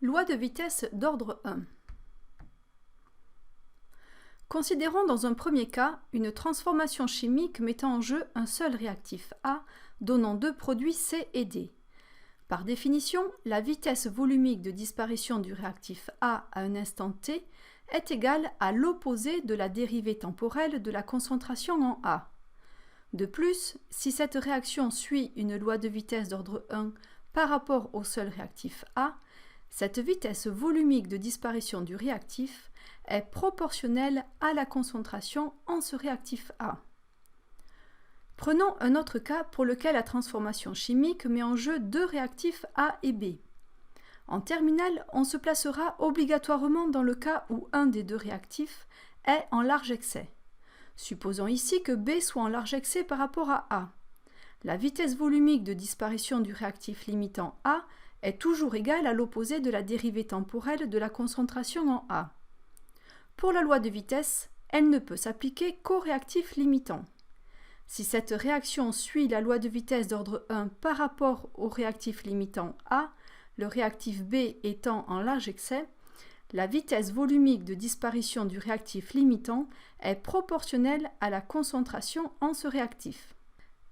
Loi de vitesse d'ordre 1. Considérons dans un premier cas une transformation chimique mettant en jeu un seul réactif A, donnant deux produits C et D. Par définition, la vitesse volumique de disparition du réactif A à un instant t est égale à l'opposé de la dérivée temporelle de la concentration en A. De plus, si cette réaction suit une loi de vitesse d'ordre 1 par rapport au seul réactif A, cette vitesse volumique de disparition du réactif est proportionnelle à la concentration en ce réactif A. Prenons un autre cas pour lequel la transformation chimique met en jeu deux réactifs A et B. En terminale, on se placera obligatoirement dans le cas où un des deux réactifs est en large excès. Supposons ici que B soit en large excès par rapport à A. La vitesse volumique de disparition du réactif limitant A est toujours égale à l'opposé de la dérivée temporelle de la concentration en A. Pour la loi de vitesse, elle ne peut s'appliquer qu'au réactif limitant. Si cette réaction suit la loi de vitesse d'ordre 1 par rapport au réactif limitant A, le réactif B étant en large excès, la vitesse volumique de disparition du réactif limitant est proportionnelle à la concentration en ce réactif.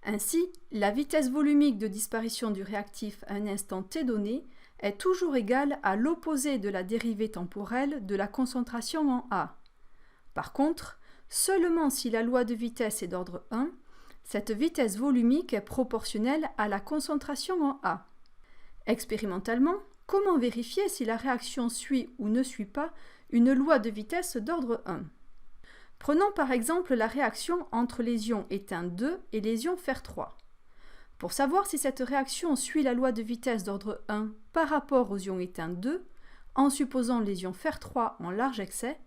Ainsi, la vitesse volumique de disparition du réactif à un instant t donné est toujours égale à l'opposé de la dérivée temporelle de la concentration en A. Par contre, seulement si la loi de vitesse est d'ordre 1, cette vitesse volumique est proportionnelle à la concentration en A. Expérimentalement, comment vérifier si la réaction suit ou ne suit pas une loi de vitesse d'ordre 1 ? Prenons par exemple la réaction entre les ions étain 2 et les ions fer 3. Pour savoir si cette réaction suit la loi de vitesse d'ordre 1 par rapport aux ions étain 2, en supposant les ions fer 3 en large excès,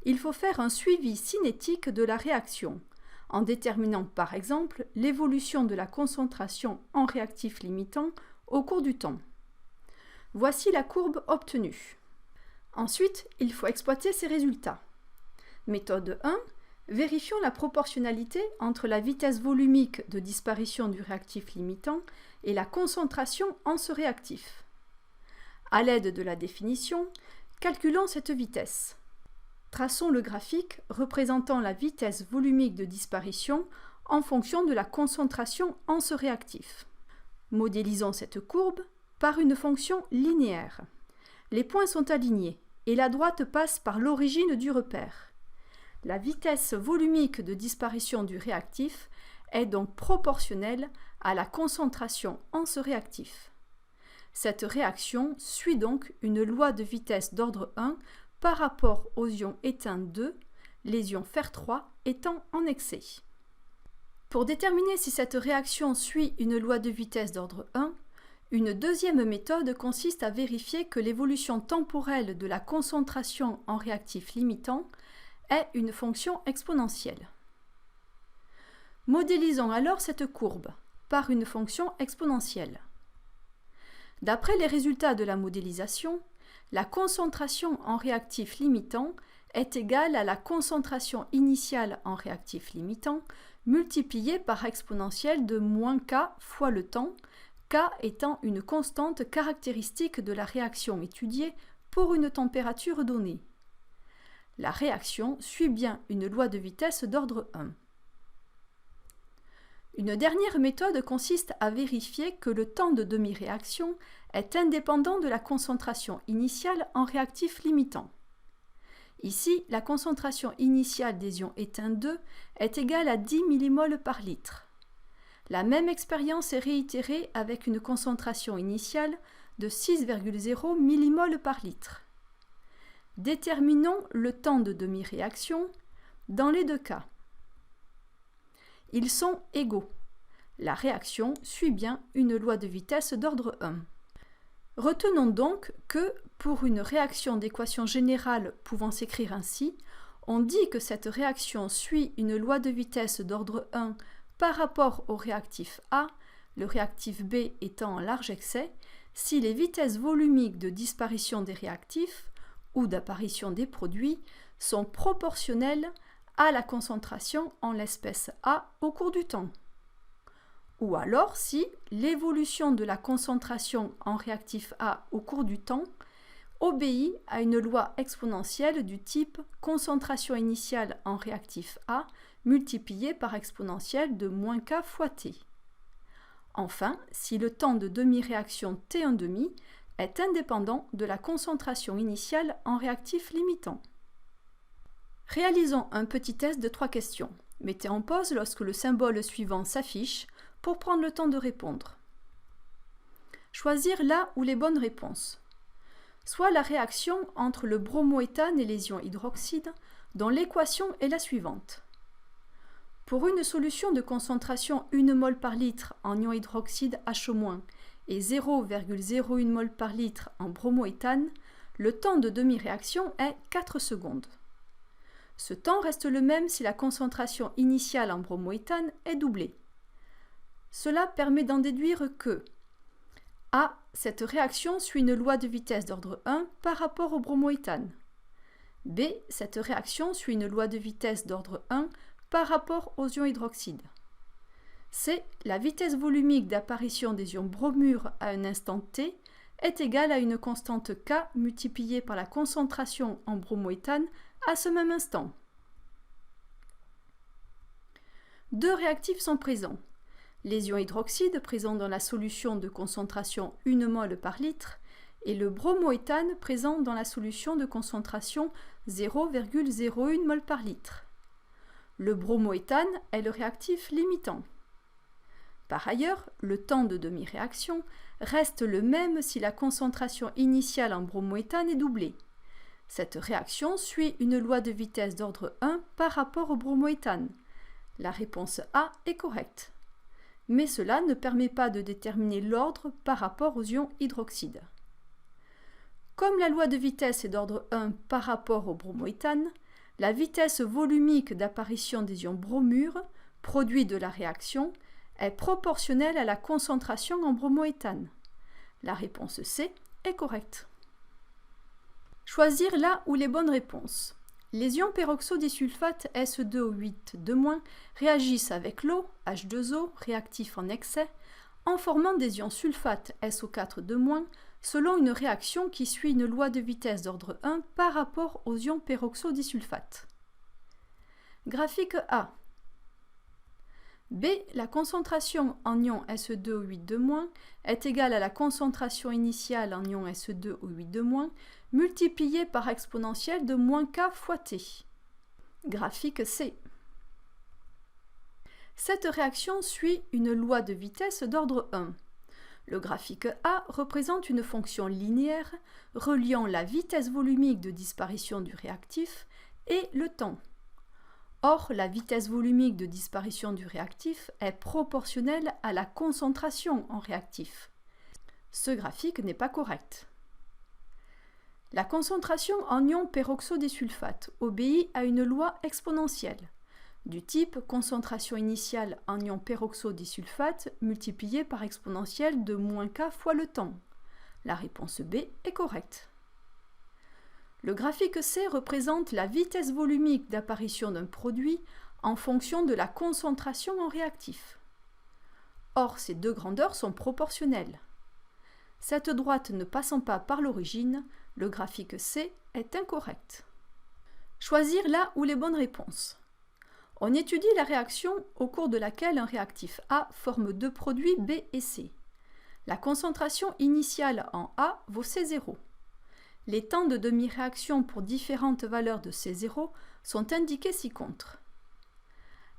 il faut faire un suivi cinétique de la réaction, en déterminant par exemple l'évolution de la concentration en réactif limitant au cours du temps. Voici la courbe obtenue. Ensuite, il faut exploiter ces résultats. Méthode 1. Vérifions la proportionnalité entre la vitesse volumique de disparition du réactif limitant et la concentration en ce réactif. À l'aide de la définition, calculons cette vitesse. Traçons le graphique représentant la vitesse volumique de disparition en fonction de la concentration en ce réactif. Modélisons cette courbe par une fonction linéaire. Les points sont alignés et la droite passe par l'origine du repère. La vitesse volumique de disparition du réactif est donc proportionnelle à la concentration en ce réactif. Cette réaction suit donc une loi de vitesse d'ordre 1 par rapport aux ions étain 2, les ions fer 3 étant en excès. Pour déterminer si cette réaction suit une loi de vitesse d'ordre 1, une deuxième méthode consiste à vérifier que l'évolution temporelle de la concentration en réactif limitant est une fonction exponentielle. Modélisons alors cette courbe par une fonction exponentielle. D'après les résultats de la modélisation, la concentration en réactif limitant est égale à la concentration initiale en réactif limitant multipliée par exponentielle de moins k fois le temps, k étant une constante caractéristique de la réaction étudiée pour une température donnée. La réaction suit bien une loi de vitesse d'ordre 1. Une dernière méthode consiste à vérifier que le temps de demi-réaction est indépendant de la concentration initiale en réactif limitant. Ici, la concentration initiale des ions étain 2 est égale à 10 mmol par litre. La même expérience est réitérée avec une concentration initiale de 6,0 mmol par litre. Déterminons le temps de demi-réaction dans les deux cas. Ils sont égaux. La réaction suit bien une loi de vitesse d'ordre 1. Retenons donc que, pour une réaction d'équation générale pouvant s'écrire ainsi, on dit que cette réaction suit une loi de vitesse d'ordre 1 par rapport au réactif A, le réactif B étant en large excès, si les vitesses volumiques de disparition des réactifs ou d'apparition des produits sont proportionnelles à la concentration en l'espèce A au cours du temps. Ou alors si l'évolution de la concentration en réactif A au cours du temps obéit à une loi exponentielle du type concentration initiale en réactif A multipliée par exponentielle de moins k fois t. Enfin, si le temps de demi-réaction T1,5 est indépendant de la concentration initiale en réactif limitant. Réalisons un petit test de 3 questions. Mettez en pause lorsque le symbole suivant s'affiche pour prendre le temps de répondre. Choisir la ou les bonnes réponses. Soit la réaction entre le bromoéthane et les ions hydroxydes, dont l'équation est la suivante. Pour une solution de concentration 1 mol par litre en ion hydroxyde H- et 0,01 mol par litre en bromoéthane, le temps de demi-réaction est 4 secondes. Ce temps reste le même si la concentration initiale en bromoéthane est doublée. Cela permet d'en déduire que A. Cette réaction suit une loi de vitesse d'ordre 1 par rapport au bromoéthane. B. Cette réaction suit une loi de vitesse d'ordre 1 par rapport aux ions hydroxydes. C. La vitesse volumique d'apparition des ions bromure à un instant t est égale à une constante K multipliée par la concentration en bromoéthane à ce même instant. Deux réactifs sont présents. Les ions hydroxydes présents dans la solution de concentration 1 mol par litre et le bromoéthane présent dans la solution de concentration 0,01 mol par litre. Le bromoéthane est le réactif limitant. Par ailleurs, le temps de demi-réaction reste le même si la concentration initiale en bromoéthane est doublée. Cette réaction suit une loi de vitesse d'ordre 1 par rapport au bromoéthane. La réponse A est correcte. Mais cela ne permet pas de déterminer l'ordre par rapport aux ions hydroxydes. Comme la loi de vitesse est d'ordre 1 par rapport au bromoéthane, la vitesse volumique d'apparition des ions bromure, produit de la réaction, est proportionnelle à la concentration en bromoéthane. La réponse C est correcte. Choisir la ou les bonnes réponses. Les ions peroxodisulfate S2O8- réagissent avec l'eau, H2O, réactif en excès, en formant des ions sulfate SO4- selon une réaction qui suit une loi de vitesse d'ordre 1 par rapport aux ions peroxodisulfate. Graphique A. B. La concentration en ion S2O8- est égale à la concentration initiale en ion S2O8- multipliée par exponentielle de moins k fois t. Graphique C. Cette réaction suit une loi de vitesse d'ordre 1. Le graphique A représente une fonction linéaire reliant la vitesse volumique de disparition du réactif et le temps. Or, la vitesse volumique de disparition du réactif est proportionnelle à la concentration en réactif. Ce graphique n'est pas correct. La concentration en ion peroxodisulfate obéit à une loi exponentielle, du type concentration initiale en ion peroxodisulfate multipliée par exponentielle de moins k fois le temps. La réponse B est correcte. Le graphique C représente la vitesse volumique d'apparition d'un produit en fonction de la concentration en réactif. Or, ces deux grandeurs sont proportionnelles. Cette droite ne passant pas par l'origine, le graphique C est incorrect. Choisir la ou les bonnes réponses. On étudie la réaction au cours de laquelle un réactif A forme deux produits B et C. La concentration initiale en A vaut C0. Les temps de demi-réaction pour différentes valeurs de C0 sont indiqués ci-contre.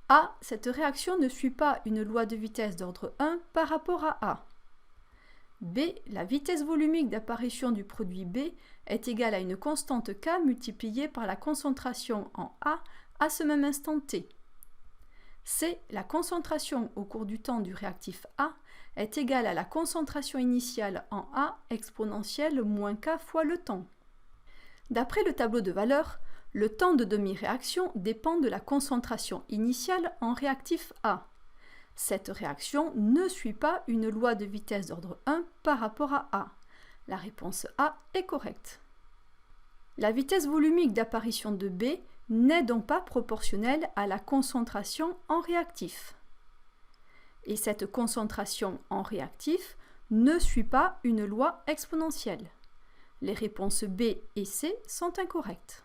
A. Cette réaction ne suit pas une loi de vitesse d'ordre 1 par rapport à A. B. La vitesse volumique d'apparition du produit B est égale à une constante K multipliée par la concentration en A à ce même instant T. C. La concentration au cours du temps du réactif A est égale à la concentration initiale en A exponentielle moins K fois le temps. D'après le tableau de valeurs, le temps de demi-réaction dépend de la concentration initiale en réactif A. Cette réaction ne suit pas une loi de vitesse d'ordre 1 par rapport à A. La réponse A est correcte. La vitesse volumique d'apparition de B n'est donc pas proportionnelle à la concentration en réactif. Et cette concentration en réactif ne suit pas une loi exponentielle. Les réponses B et C sont incorrectes.